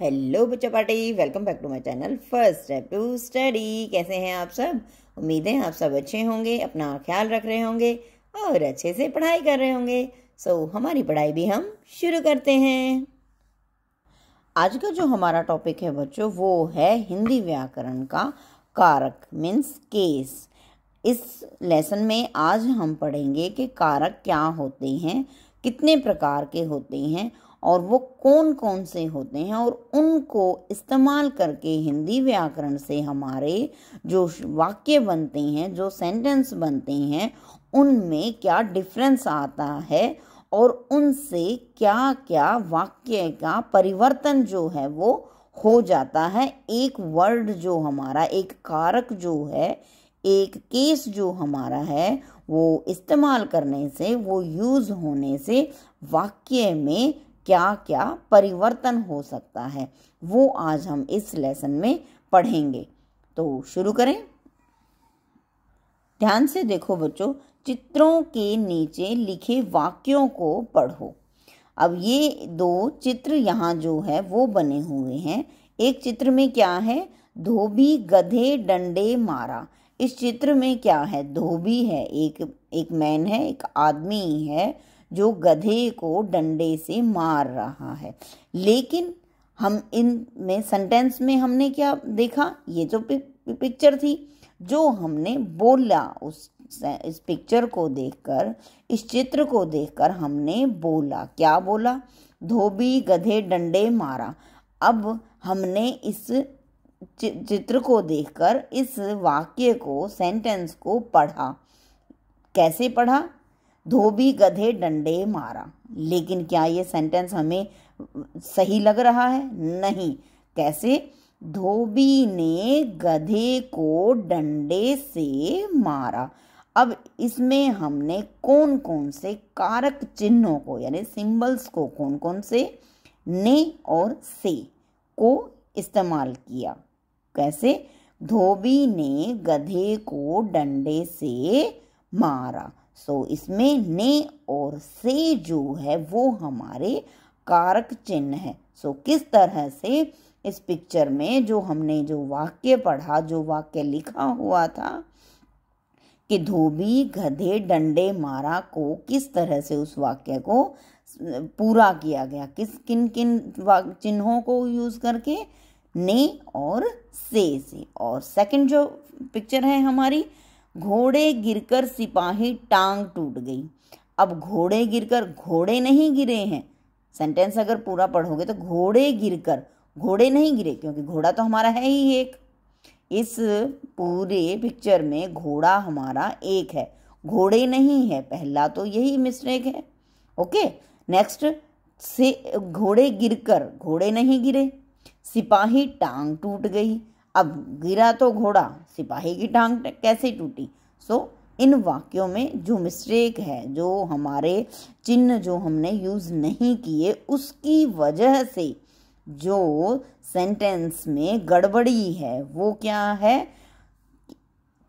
Hello बच्चा party, welcome back to my channel first step to study. कैसे हैं आप सब? उम्मीद है आप सब अच्छे होंगे, अपना ख्याल रख रहे होंगे और अच्छे से पढ़ाई कर रहे होंगे। हमारी पढ़ाई भी हम शुरू करते हैं। आज का जो हमारा टॉपिक है बच्चों, वो है हिंदी व्याकरण का कारक मीन्स केस। इस लेसन में आज हम पढ़ेंगे कि कारक क्या होते हैं, कितने प्रकार के होते हैं और वो कौन कौन से होते हैं, और उनको इस्तेमाल करके हिंदी व्याकरण से हमारे जो वाक्य बनते हैं, जो सेंटेंस बनते हैं, उनमें क्या डिफरेंस आता है और उनसे क्या क्या वाक्य का परिवर्तन जो है वो हो जाता है। एक वर्ड जो हमारा, एक कारक जो है, एक केस जो हमारा है, वो इस्तेमाल करने से, वो यूज़ होने से वाक्य में क्या क्या परिवर्तन हो सकता है, वो आज हम इस लेसन में पढ़ेंगे। तो शुरू करें। ध्यान से देखो बच्चों, चित्रों के नीचे लिखे वाक्यों को पढ़ो। अब ये दो चित्र यहाँ जो है वो बने हुए हैं। एक चित्र में क्या है? धोबी गधे डंडे मारा। इस चित्र में क्या है? धोबी है, एक मैन है, एक आदमी है जो गधे को डंडे से मार रहा है। लेकिन हम इनमें सेंटेंस में हमने क्या देखा? ये जो पिक्चर थी, जो हमने बोला, इस पिक्चर को देखकर, इस चित्र को देखकर हमने बोला, क्या बोला? धोबी गधे डंडे मारा। अब हमने इस चित्र को देखकर इस वाक्य को, सेंटेंस को पढ़ा। कैसे पढ़ा? धोबी गधे डंडे मारा। लेकिन क्या ये सेंटेंस हमें सही लग रहा है? नहीं। कैसे? धोबी ने गधे को डंडे से मारा। अब इसमें हमने कौन कौन से कारक चिन्हों को, यानी सिंबल्स को, कौन कौन से? ने और से को इस्तेमाल किया। कैसे? धोबी ने गधे को डंडे से मारा। इसमें ने और से जो है वो हमारे कारक चिन्ह है। किस तरह से इस पिक्चर में जो हमने जो वाक्य पढ़ा, जो वाक्य लिखा हुआ था कि धोबी गधे डंडे मारा को, किस तरह से उस वाक्य को पूरा किया गया, किन किन चिन्हों को यूज करके? ने और से। और सेकंड जो पिक्चर है हमारी, घोड़े गिरकर सिपाही टांग टूट गई। अब घोड़े गिरकर, घोड़े नहीं गिरे हैं। सेंटेंस अगर पूरा पढ़ोगे तो घोड़े गिरकर, घोड़े नहीं गिरे, क्योंकि घोड़ा तो हमारा है ही एक। इस पूरे पिक्चर में घोड़ा हमारा एक है, घोड़े नहीं है। पहला तो यही मिस्टेक है। ओके, नेक्स्ट से घोड़े गिरकर, घोड़े नहीं गिरे। सिपाही टांग टूट गई। अब गिरा तो घोड़ा, सिपाही की टांग कैसे टूटी? इन वाक्यों में जो मिस्टेक है, जो हमारे चिन्ह जो हमने यूज नहीं किए, उसकी वजह से जो सेंटेंस में गड़बड़ी है वो क्या है?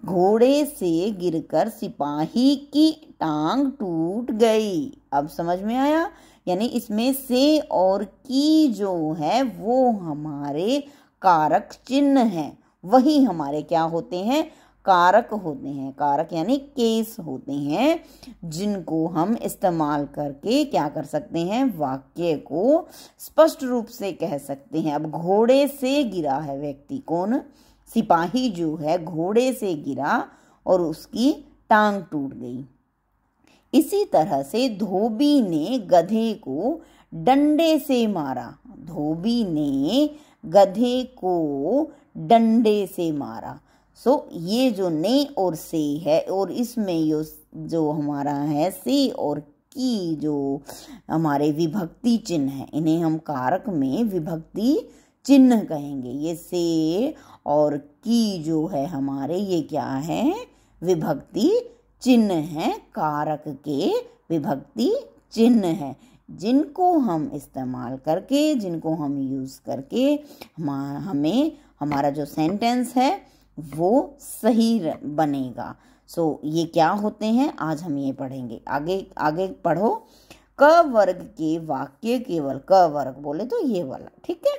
घोड़े से गिरकर सिपाही की टांग टूट गई। अब समझ में आया? यानी इसमें से और की जो है वो हमारे कारक चिन्ह हैं, वही हमारे क्या होते हैं? कारक होते हैं। कारक यानी केस होते हैं, जिनको हम इस्तेमाल करके क्या कर सकते हैं? वाक्य को स्पष्ट रूप से कह सकते हैं। अब घोड़े से गिरा है व्यक्ति, कौन? सिपाही जो है घोड़े से गिरा और उसकी टांग टूट गई। इसी तरह से धोबी ने गधे को डंडे से मारा। धोबी ने गधे को डंडे से मारा। ये जो ने और से है, और इसमें जो हमारा है से और की, जो हमारे विभक्ति चिन्ह है, इन्हें हम कारक में विभक्ति चिन्ह कहेंगे। ये से और की जो है हमारे, ये क्या है? विभक्ति चिन्ह है, कारक के विभक्ति चिन्ह है, जिनको हम इस्तेमाल करके, जिनको हम यूज़ करके हमें हमारा जो सेंटेंस है वो सही बनेगा। ये क्या होते हैं, आज हम ये पढ़ेंगे। आगे आगे पढ़ो। क वर्ग के वाक्य केवल, क वर्ग बोले तो ये वाला, ठीक है।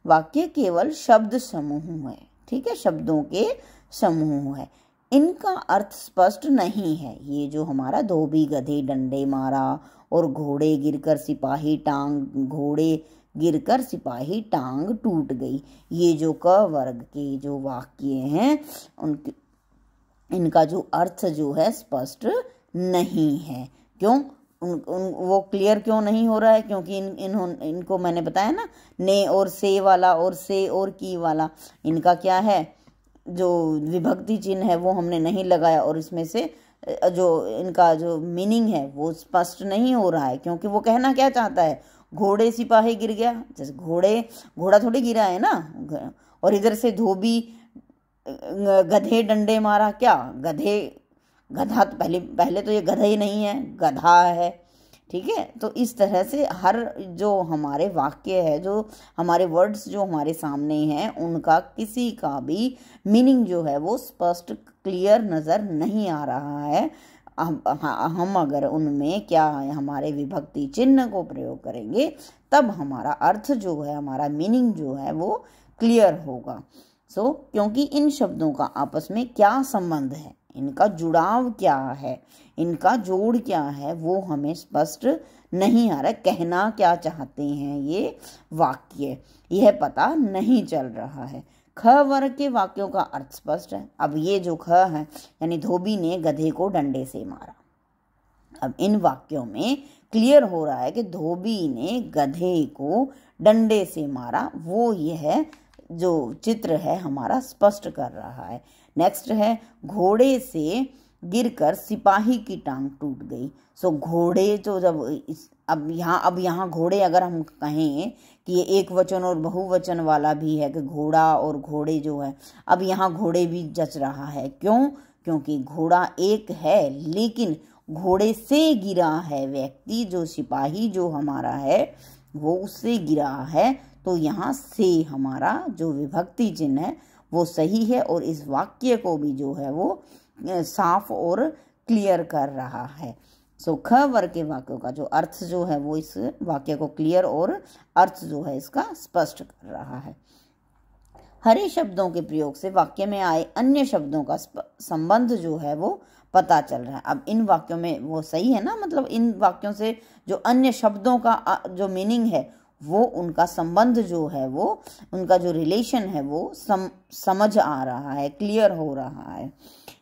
वाक्य केवल शब्द समूह है, ठीक है, शब्दों के समूह है, इनका अर्थ स्पष्ट नहीं है। ये जो हमारा धोबी गधे डंडे मारा और घोड़े गिरकर सिपाही टांग टूट गई, ये जो क वर्ग के जो वाक्य हैं उनके इनका जो अर्थ जो है स्पष्ट नहीं है। क्यों? वो क्लियर क्यों नहीं हो रहा है? क्योंकि इनको मैंने बताया ना, ने और से वाला और से और की वाला, इनका क्या है, जो विभक्ति चिन्ह है वो हमने नहीं लगाया, और इसमें से जो इनका जो मीनिंग है वो स्पष्ट नहीं हो रहा है। क्योंकि वो कहना क्या चाहता है, घोड़े सिपाही गिर गया, जैसे घोड़ा थोड़ी गिरा है ना, और इधर से धोबी गधे डंडे मारा, क्या गधा तो पहले तो ये गधा ही नहीं है, गधा है, ठीक है। तो इस तरह से हर जो हमारे वाक्य है, जो हमारे वर्ड्स जो हमारे सामने हैं, उनका किसी का भी मीनिंग जो है वो स्पष्ट क्लियर नज़र नहीं आ रहा है। हम अगर उनमें क्या है, हमारे विभक्ति चिन्ह को प्रयोग करेंगे, तब हमारा अर्थ जो है, हमारा मीनिंग जो है वो क्लियर होगा। क्योंकि इन शब्दों का आपस में क्या संबंध है, इनका जुड़ाव क्या है, इनका जोड़ क्या है, वो हमें स्पष्ट नहीं आ रहा। कहना क्या चाहते हैं ये वाक्य, यह पता नहीं चल रहा है। ख वर्ग के वाक्यों का अर्थ स्पष्ट है। अब ये जो ख है, यानी धोबी ने गधे को डंडे से मारा, अब इन वाक्यों में क्लियर हो रहा है कि धोबी ने गधे को डंडे से मारा, वो यह जो चित्र है हमारा स्पष्ट कर रहा है। नेक्स्ट है, घोड़े से गिरकर सिपाही की टांग टूट गई। घोड़े तो अब यहाँ घोड़े अगर हम कहें कि ये एक वचन और बहुवचन वाला भी है, कि घोड़ा और घोड़े जो है, अब यहाँ घोड़े भी जच रहा है। क्यों? क्योंकि घोड़ा एक है, लेकिन घोड़े से गिरा है व्यक्ति, जो सिपाही जो हमारा है वो उससे गिरा है, तो यहाँ से हमारा जो विभक्ति चिन्ह है वो सही है, और इस वाक्य को भी जो है वो साफ और क्लियर कर रहा है। ख वर्ग के वाक्यों का जो अर्थ जो है वो इस वाक्य को क्लियर और अर्थ जो है इसका स्पष्ट कर रहा है। हरे शब्दों के प्रयोग से वाक्य में आए अन्य शब्दों का संबंध जो है वो पता चल रहा है। अब इन वाक्यों में वो सही है ना, मतलब इन वाक्यों से जो अन्य शब्दों का जो मीनिंग है, वो उनका संबंध जो है, वो उनका जो रिलेशन है वो समझ आ रहा है, क्लियर हो रहा है।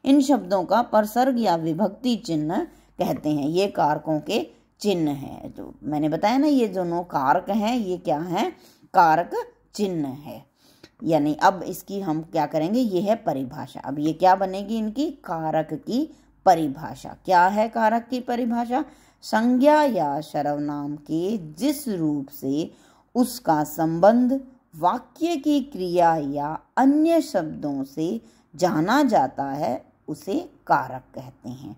इन शब्दों का परसर्ग या विभक्ति चिन्ह कहते हैं। ये कारकों के चिन्ह हैं। तो मैंने बताया ना, ये दोनों कारक हैं, ये क्या है, कारक चिन्ह है। यानी अब इसकी हम क्या करेंगे, ये है परिभाषा। अब ये क्या बनेगी, इनकी कारक की परिभाषा। क्या है कारक की परिभाषा? संज्ञा या सर्वनाम के जिस रूप से उसका संबंध वाक्य की क्रिया या अन्य शब्दों से जाना जाता है, उसे कारक कहते हैं।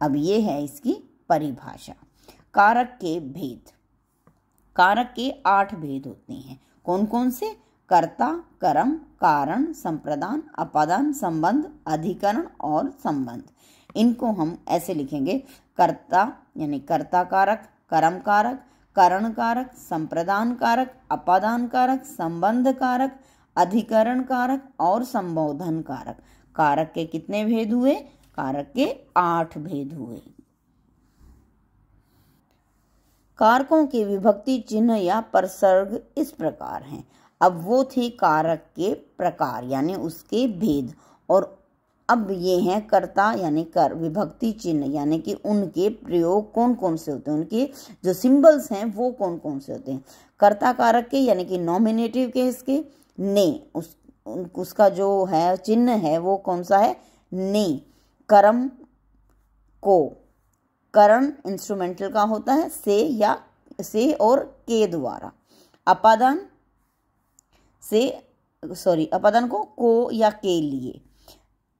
अब ये है इसकी परिभाषा। कारक के भेद। कारक के 8 भेद होते हैं। कौन कौन से? कर्ता, कर्म, कारण, संप्रदान, अपादान, संबंध, अधिकरण और संबंध। इनको हम ऐसे लिखेंगे, कर्ता यानी कर्ता कारक, कर्म कारक, करण कारक, संप्रदान कारक, अपादान कारक, संबंध कारक, अधिकरण कारक और संबोधन कारक। कारक के कितने भेद हुए? कारक के 8 भेद हुए। कारकों के विभक्ति चिन्ह या परसर्ग इस प्रकार हैं। अब वो थे कारक के प्रकार यानी उसके भेद, और अब ये हैं कर्ता यानी कर विभक्ति चिन्ह यानी कि उनके प्रयोग कौन कौन से होते हैं, उनके जो सिंबल्स हैं वो कौन कौन से होते हैं। कर्ता कारक के यानी कि नॉमिनेटिव के इसके ने, उसका जो है चिन्ह है वो कौन सा है? ने। कर्म को करण इंस्ट्रूमेंटल का होता है से या से और के द्वारा। अपादान अपादान को या के लिए,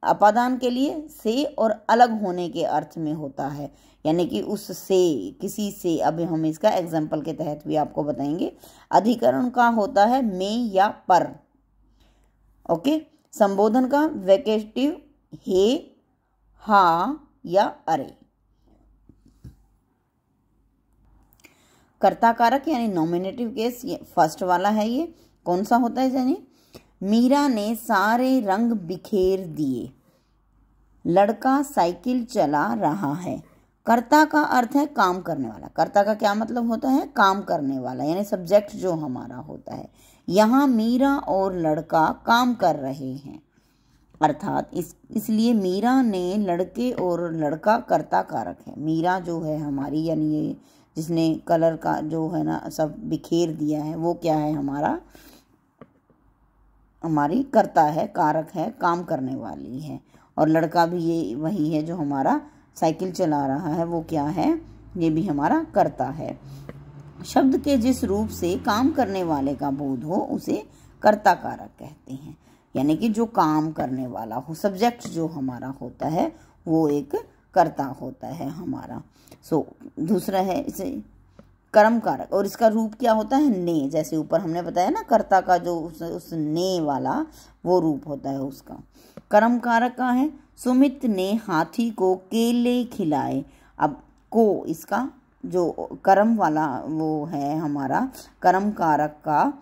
अपादान के लिए से और अलग होने के अर्थ में होता है, यानी कि उस से किसी से। अब हम इसका एग्जाम्पल के तहत भी आपको बताएंगे। अधिकरण का होता है में या पर। ओके। संबोधन का वेकेटिव हे, हा या अरे। कर्ता कारक यानी नॉमिनेटिव केस, ये फर्स्ट वाला है। ये कौन सा होता है जानिए, मीरा ने सारे रंग बिखेर दिए, लड़का साइकिल चला रहा है। कर्ता का अर्थ है काम करने वाला। कर्ता का क्या मतलब होता है, काम करने वाला, यानी सब्जेक्ट जो हमारा होता है। यहाँ मीरा और लड़का काम कर रहे हैं, अर्थात इसलिए मीरा ने लड़के और लड़का कर्ता कारक है। मीरा जो है हमारी, यानी ये जिसने कलर का जो है ना सब बिखेर दिया है, वो क्या है, हमारी कर्ता है, कारक है, काम करने वाली है। और लड़का भी ये वही है जो हमारा साइकिल चला रहा है, वो क्या है, ये भी हमारा कर्ता है। शब्द के जिस रूप से काम करने वाले का बोध हो उसे कर्ता कारक कहते हैं, यानी कि जो काम करने वाला हो, सब्जेक्ट जो हमारा होता है वो एक कर्ता होता है हमारा। दूसरा है इसे कर्म कारक, और इसका रूप क्या होता है, ने। जैसे ऊपर हमने बताया ना, कर्ता का जो उस ने वाला वो रूप होता है उसका। कर्म कारक का है, सुमित ने हाथी को केले खिलाए। अब को, इसका जो कर्म वाला वो है हमारा, कर्म कारक का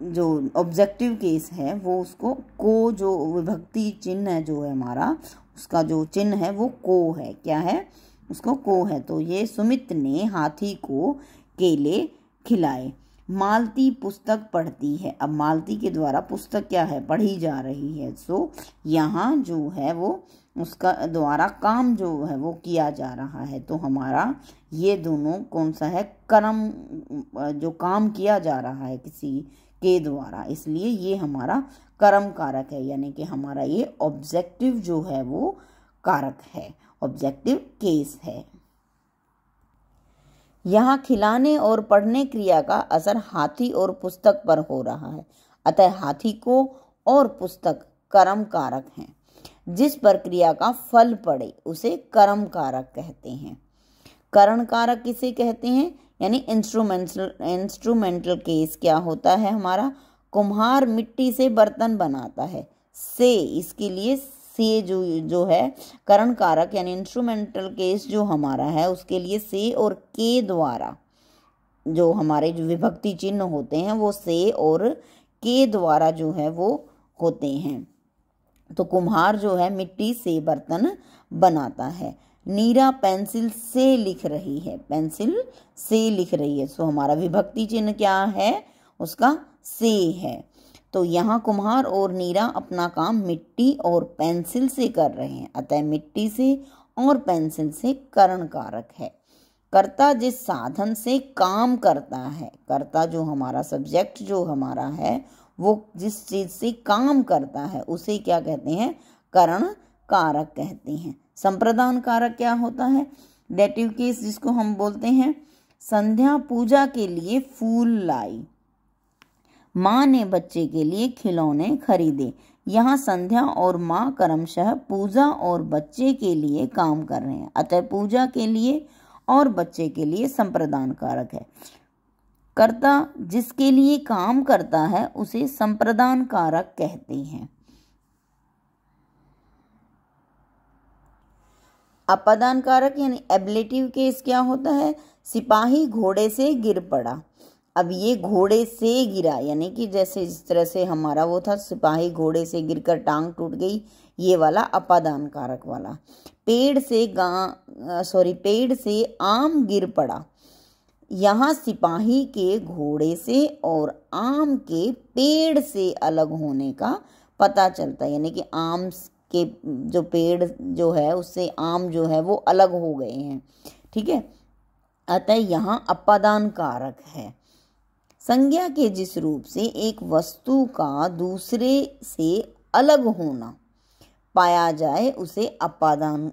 जो ऑब्जेक्टिव केस है वो उसको को, जो विभक्ति चिन्ह जो है हमारा, उसका जो चिन्ह है वो को है। क्या है, उसको को है। तो ये सुमित ने हाथी को केले खिलाए। मालती पुस्तक पढ़ती है। अब मालती के द्वारा पुस्तक क्या है, पढ़ी जा रही है। यहाँ जो है वो उसका द्वारा काम जो है वो किया जा रहा है। तो हमारा ये दोनों कौन सा है, कर्म, जो काम किया जा रहा है किसी के द्वारा, इसलिए ये हमारा कर्म कारक है, यानी कि हमारा ये ऑब्जेक्टिव जो है वो कारक है, ऑब्जेक्टिव केस है। यहाँ खिलाने और पढ़ने क्रिया का असर हाथी और पुस्तक पर हो रहा है, अतः हाथी को और पुस्तक कर्म कारक हैं। जिस पर क्रिया का फल पड़े उसे कर्म कारक कहते हैं। करण कारक किसे कहते हैं, यानी इंस्ट्रूमेंटल केस क्या होता है हमारा, कुम्हार मिट्टी से बर्तन बनाता है, से, इसके लिए से जो है करण कारक यानी इंस्ट्रूमेंटल केस जो हमारा है उसके लिए से और के द्वारा जो हमारे जो विभक्ति चिन्ह होते हैं वो से और के द्वारा जो है वो होते हैं। तो कुम्हार जो है मिट्टी से बर्तन बनाता है। नीरा पेंसिल से लिख रही है, पेंसिल से लिख रही है, सो हमारा विभक्ति चिन्ह क्या है, उसका से है। तो यहाँ कुम्हार और नीरा अपना काम मिट्टी और पेंसिल से कर रहे हैं, अतः मिट्टी से और पेंसिल से करण कारक है। कर्ता जिस साधन से काम करता है, कर्ता जो हमारा सब्जेक्ट जो हमारा है वो जिस चीज से काम करता है उसे क्या कहते हैं, करण कारक कहते हैं। संप्रदान कारक क्या होता है, डेटिव केस जिसको हम बोलते हैं। संध्या पूजा के लिए फूल लाई, माँ ने बच्चे के लिए खिलौने खरीदे। यहाँ संध्या और माँ क्रमशः पूजा और बच्चे के लिए काम कर रहे हैं, अतः पूजा के लिए और बच्चे के लिए संप्रदान कारक है। कर्ता जिसके लिए काम करता है उसे संप्रदान कारक कहते हैं। अपादान कारक यानी एब्लेटिव केस क्या होता है, सिपाही घोड़े से गिर पड़ा। अब ये घोड़े से गिरा यानी कि जैसे जिस तरह से हमारा वो था सिपाही घोड़े से गिरकर टांग टूट गई, ये वाला अपादान कारक वाला। पेड़ से आम गिर पड़ा। यहाँ सिपाही के घोड़े से और आम के पेड़ से अलग होने का पता चलता है, यानी कि आम के जो पेड़ जो है उससे आम जो है वो अलग हो गए हैं, ठीक है। अतः यहाँ अपादान कारक है। संज्ञा के जिस रूप से एक वस्तु का दूसरे से अलग होना पाया जाए उसे अपादान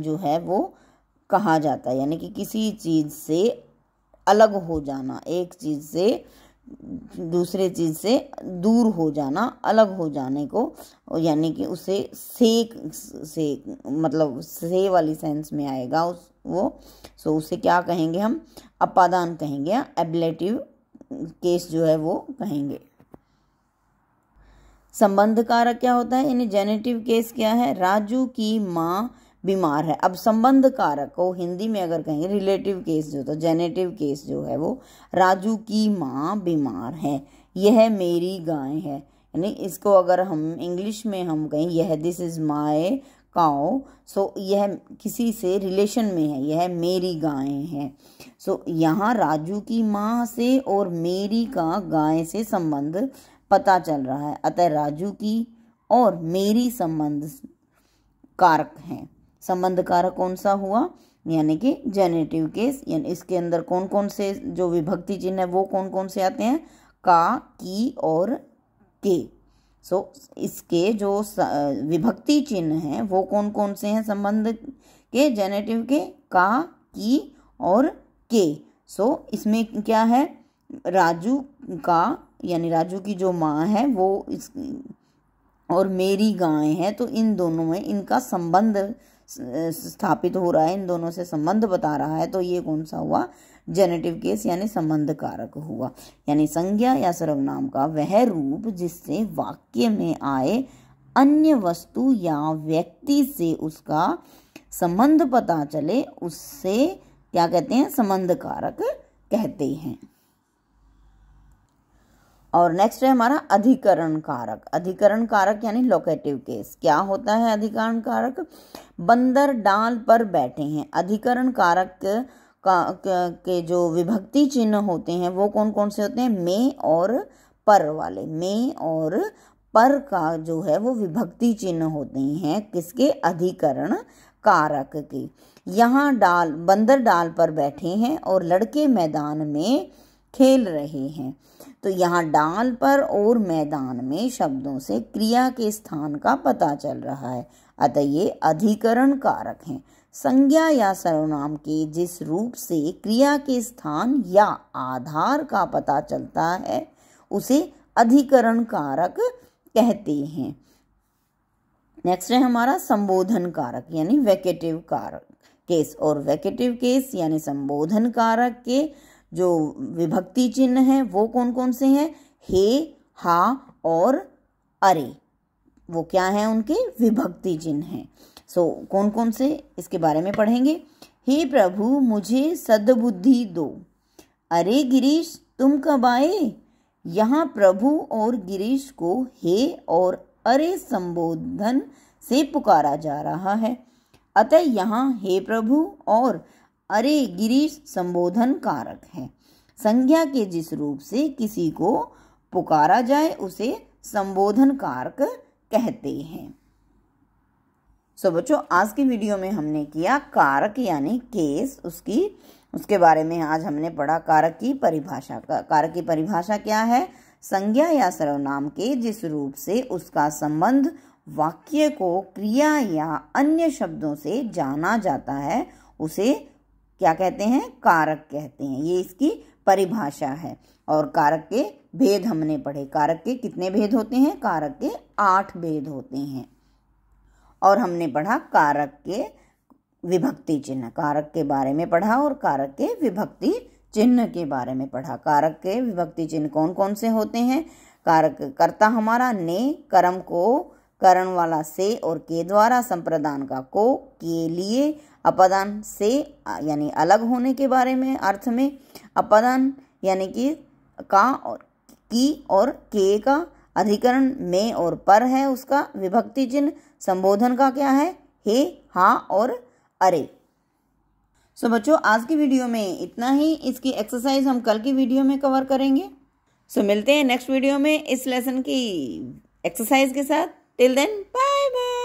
जो है वो कहा जाता है, यानी कि किसी चीज से अलग हो जाना, एक चीज से दूसरे चीज से दूर हो जाना, अलग हो जाने को, यानी कि उसे से मतलब से वाली सेंस में आएगा वो उसे क्या कहेंगे हम, अपादान कहेंगे, एब्लेटिव केस जो है वो कहेंगे। संबंध कारक क्या होता है, यानी जेनेटिव केस क्या है, राजू की माँ बीमार है। अब संबंध कारक को हिंदी में अगर कहेंगे रिलेटिव केस जो तो जेनेटिव केस जो है वो राजू की माँ बीमार है, यह मेरी गाय है। यानी इसको अगर हम इंग्लिश में हम कहें यह दिस इज माय काउ, सो यह किसी से रिलेशन में है, यह मेरी गाय है। सो यहाँ राजू की माँ से और मेरी का गाय से संबंध पता चल रहा है, अतः राजू की और मेरी संबंध कारक हैं। संबंध कारक कौन सा हुआ, यानी कि जेनेटिव केस। यानी इसके अंदर कौन कौन से जो विभक्ति चिन्ह है वो कौन कौन से आते हैं, का, की और के। सो इसके जो विभक्ति चिन्ह हैं वो कौन कौन से हैं संबंध के, जेनेटिव के, का, की और के। सो इसमें क्या है, राजू का यानी राजू की जो माँ है वो इस और मेरी गाय है, तो इन दोनों में इनका संबंध स्थापित हो रहा है, इन दोनों से संबंध बता रहा है। तो ये कौन सा हुआ, जेनेटिव केस यानी संबंध कारक हुआ। यानी संज्ञा या सर्वनाम का वह रूप जिससे वाक्य में आए अन्य वस्तु या व्यक्ति से उसका संबंध पता चले, उससे क्या कहते हैं, संबंध कारक कहते हैं। और नेक्स्ट है हमारा अधिकरण कारक। अधिकरण कारक यानी लोकेटिव केस। क्या होता है अधिकरण कारक, बंदर डाल पर बैठे हैं। अधिकरण कारक के जो विभक्ति चिन्ह होते हैं वो कौन कौन से होते हैं, में और पर वाले। में और पर का जो है वो विभक्ति चिन्ह होते हैं किसके, अधिकरण कारक के। यहाँ बंदर डाल पर बैठे हैं और लड़के मैदान में खेल रहे हैं। तो यहाँ डाल पर और मैदान में शब्दों से क्रिया के स्थान का पता चल रहा है, अतः ये अधिकरण कारक हैं। संज्ञा या सर्वनाम के जिस रूप से क्रिया के स्थान या आधार का पता चलता है उसे अधिकरण कारक कहते हैं। नेक्स्ट है हमारा संबोधन कारक यानी वेकेटिव कारक केस। और वेकेटिव केस यानी संबोधन कारक के जो विभक्ति चिन्ह हैं वो कौन कौन से हैं, हे, हा और अरे, वो क्या हैं, उनके विभक्ति चिन्ह हैं। सो कौन कौन से इसके बारे में पढ़ेंगे। हे प्रभु मुझे सद्बुद्धि दो, अरे गिरीश तुम कब आए। यहाँ प्रभु और गिरीश को हे और अरे संबोधन से पुकारा जा रहा है, अतः यहाँ हे प्रभु और अरे गिरीश संबोधन कारक है। संज्ञा के जिस रूप से किसी को पुकारा जाए उसे संबोधन कारक कहते हैं। सो बच्चों आज की वीडियो में हमने किया कारक यानी केस, उसके बारे में आज हमने पढ़ा कारक की परिभाषा। कारक की परिभाषा क्या है, संज्ञा या सर्वनाम के जिस रूप से उसका संबंध वाक्य को क्रिया या अन्य शब्दों से जाना जाता है उसे क्या कहते हैं, कारक कहते हैं। ये इसकी परिभाषा है। और कारक के भेद हमने पढ़े। कारक के कितने भेद होते हैं, कारक के 8 भेद होते हैं। और हमने पढ़ा कारक के विभक्ति चिन्ह, कारक के बारे में पढ़ा और कारक के विभक्ति चिन्ह के बारे में पढ़ा। कारक के विभक्ति चिन्ह कौन कौन से होते हैं, कारक कर्ता हमारा ने, कर्म को करण वाला से और के द्वारा, संप्रदान का को, के लिए, अपदान से यानी अलग होने के बारे में अर्थ में, अपदान यानी कि का और की और के का, अधिकरण में और पर है उसका विभक्ति चिन्ह, संबोधन का क्या है, हे, हा और अरे। सो बच्चों आज की वीडियो में इतना ही। इसकी एक्सरसाइज हम कल की वीडियो में कवर करेंगे। सो मिलते हैं नेक्स्ट वीडियो में इस लेसन की एक्सरसाइज के साथ। Till then bye bye.